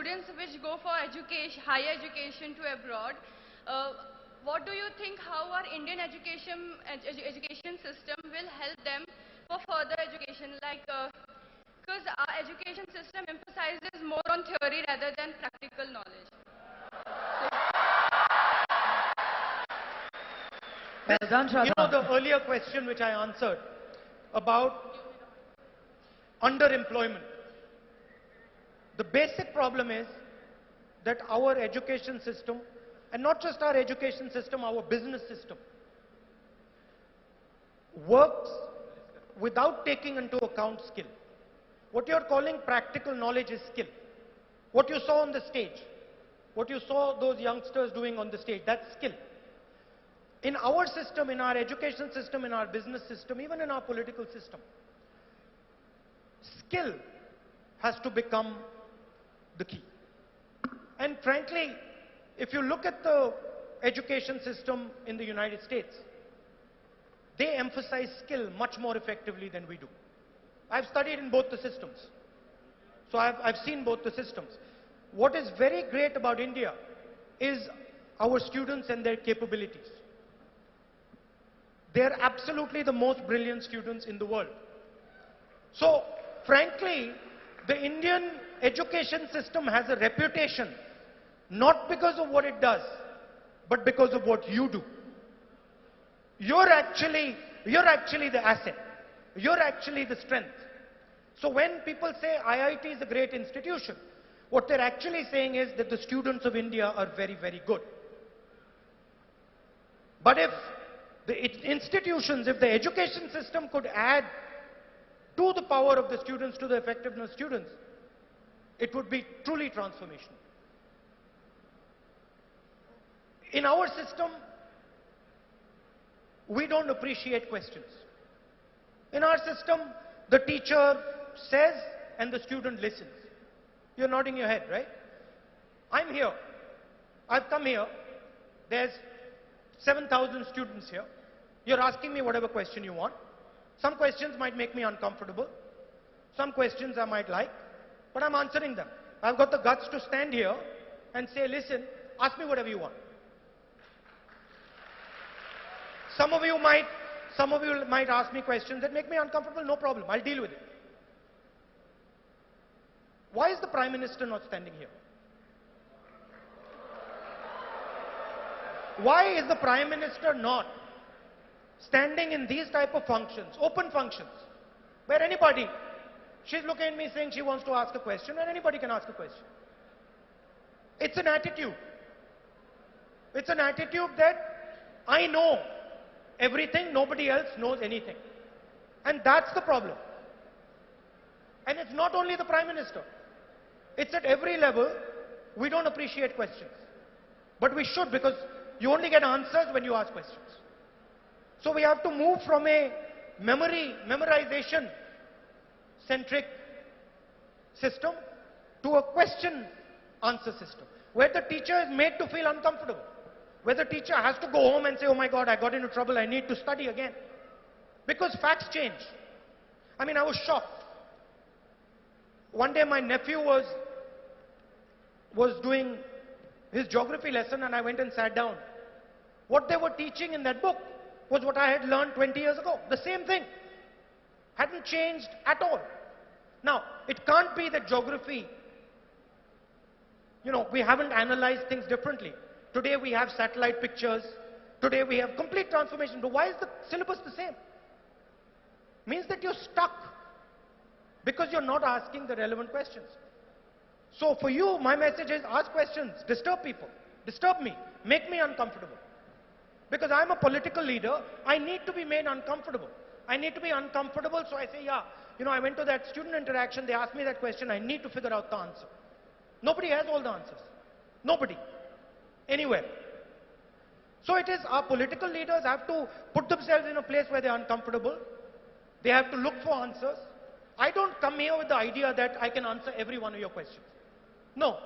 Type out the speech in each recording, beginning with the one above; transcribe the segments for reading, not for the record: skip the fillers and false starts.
students which go for education, higher education to abroad, what do you think how our Indian education system will help them for further education? Like, because our education system emphasizes more on theory rather than practical knowledge. Well done, Shraddha. You know, the earlier question which I answered about underemployment. The basic problem is that our education system, and not just our education system, our business system, works without taking into account skill. What you're calling practical knowledge is skill. What you saw on the stage, what you saw those youngsters doing on the stage, that's skill. In our system, in our education system, in our business system, even in our political system, skill has to become the key. And frankly, if you look at the education system in the United States, they emphasize skill much more effectively than we do. I've studied in both the systems. So I've seen both the systems. What is very great about India is our students and their capabilities. They're absolutely the most brilliant students in the world. So, frankly, the Indian education system has a reputation, not because of what it does, but because of what you do. You're actually the asset. You're actually the strength. So when people say IIT is a great institution, what they're actually saying is that the students of India are very, very good. But if the institutions, if the education system could add to the power of the students, to the effectiveness of students, it would be truly transformational. In our system, we don't appreciate questions. In our system, the teacher says and the student listens. You're nodding your head, right? I'm here. I've come here. There's 7,000 students here. You're asking me whatever question you want. Some questions might make me uncomfortable. Some questions I might like, but I'm answering them. I've got the guts to stand here and say, listen, ask me whatever you want. Some of you might ask me questions that make me uncomfortable. No problem. I'll deal with it. Why is the Prime Minister not standing here? Why is the Prime Minister not standing in these type of functions, open functions, where anybody, she's looking at me saying she wants to ask a question, and anybody can ask a question. It's an attitude. It's an attitude that I know everything, nobody else knows anything. And that's the problem. And it's not only the Prime Minister. It's at every level. We don't appreciate questions. But we should, because you only get answers when you ask questions. So we have to move from a memorization-centric system to a question-answer system, where the teacher is made to feel uncomfortable, where the teacher has to go home and say, oh my God, I got into trouble, I need to study again. Because facts change. I mean, I was shocked. One day my nephew was doing his geography lesson and I went and sat down. What they were teaching in that book was what I had learned 20 years ago. The same thing. Hadn't changed at all. Now, it can't be that geography, we haven't analyzed things differently. Today we have satellite pictures. Today we have complete transformation. But why is the syllabus the same? Means that you're stuck because you're not asking the relevant questions. So for you, my message is ask questions, disturb people, disturb me, make me uncomfortable. Because I'm a political leader, I need to be made uncomfortable. I need to be uncomfortable, so I say, I went to that student interaction, they asked me that question, I need to figure out the answer. Nobody has all the answers. Nobody. Anywhere. So it is our political leaders have to put themselves in a place where they're uncomfortable. They have to look for answers. I don't come here with the idea that I can answer every one of your questions. No.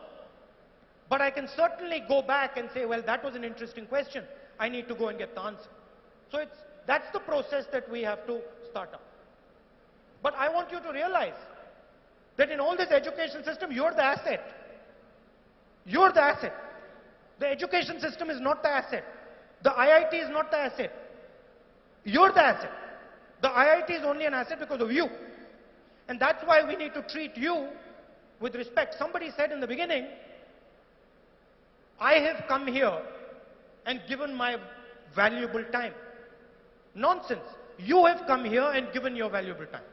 But I can certainly go back and say, well, that was an interesting question. I need to go and get the answer. So that's the process that we have to start up. But I want you to realize that in all this education system, you're the asset. You're the asset. The education system is not the asset. The IIT is not the asset. You're the asset. The IIT is only an asset because of you. And that's why we need to treat you with respect. Somebody said in the beginning, I have come here and given my valuable time. Nonsense. You have come here and given your valuable time.